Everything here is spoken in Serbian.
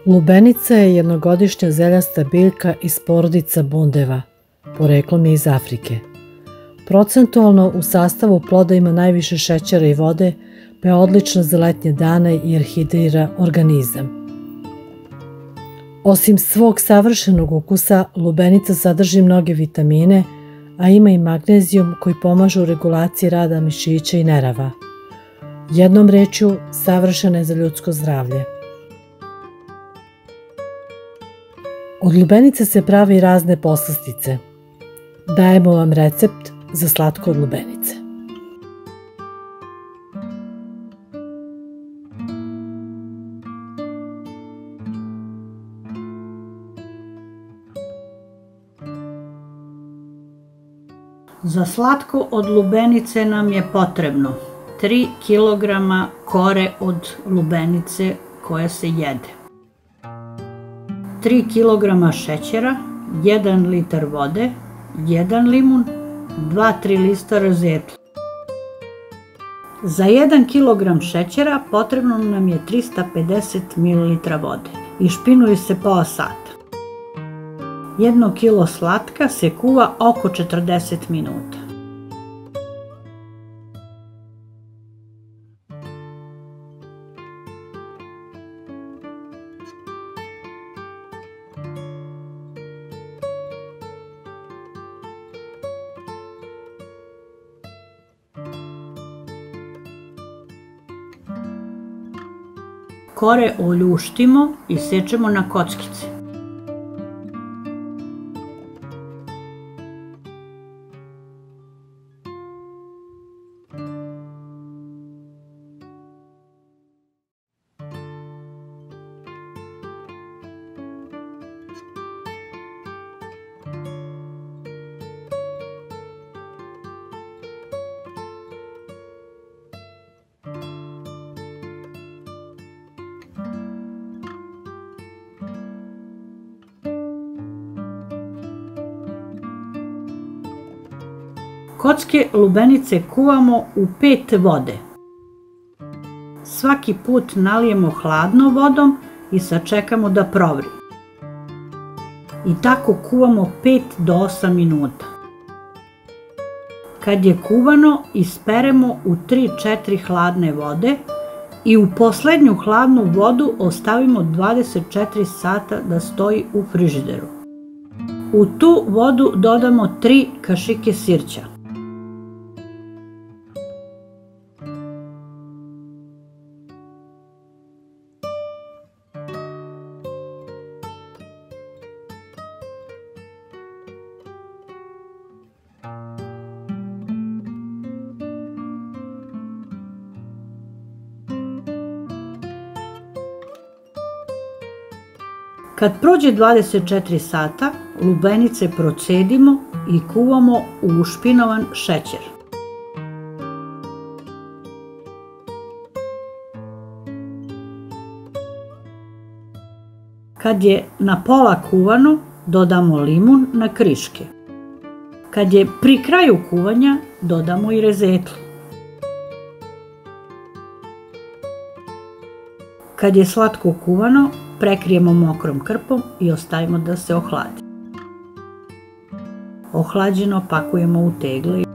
Lubenica je jednogodišnja zeljasta biljka iz porodica bundeva, poreklom je iz Afrike. Procentualno u sastavu ploda ima najviše šećera i vode, pa je odlična za letnje dane jer hidrira organizam. Osim svog savršenog ukusa, lubenica sadrži mnoge vitamine, a ima i magnezijum koji pomaže u regulaciji rada mišića i nerava. Jednom rečju, savršena je za ljudsko zdravlje. Od lubenice se pravi razne poslastice. Dajemo vam recept za slatko od lubenice. Za slatko od lubenice nam je potrebno 3 kg kore od lubenice koja se jede, 3 kg šećera, 1 litar vode, 1 limun, 2-3 lista rozetla. Za 1 kg šećera potrebno nam je 350 ml vode i špinuju se pola sata. 1 kilo slatka se kuva oko 40 minuta. Kore oljuštimo i sečemo na kockice. Kocke lubenice kuvamo u 5 vode. Svaki put nalijemo hladnom vodom i sačekamo da provri. I tako kuvamo 5 do 8 minuta. Kad je kuvano, isperemo u 3-4 hladne vode i u poslednju hladnu vodu ostavimo 24 sata da stoji u frižideru. U tu vodu dodamo 3 kašike sirća. Kad prođe 24 sata, lubenice procedimo i kuvamo u ušpinovan šećer. Kad je na pola kuvano, dodamo limun na kriške. Kad je pri kraju kuvanja, dodamo i rozetlu. Kad je slatko kuvano, prekrijemo mokrom krpom i ostavimo da se ohladi. Ohlađeno pakujemo u tegle.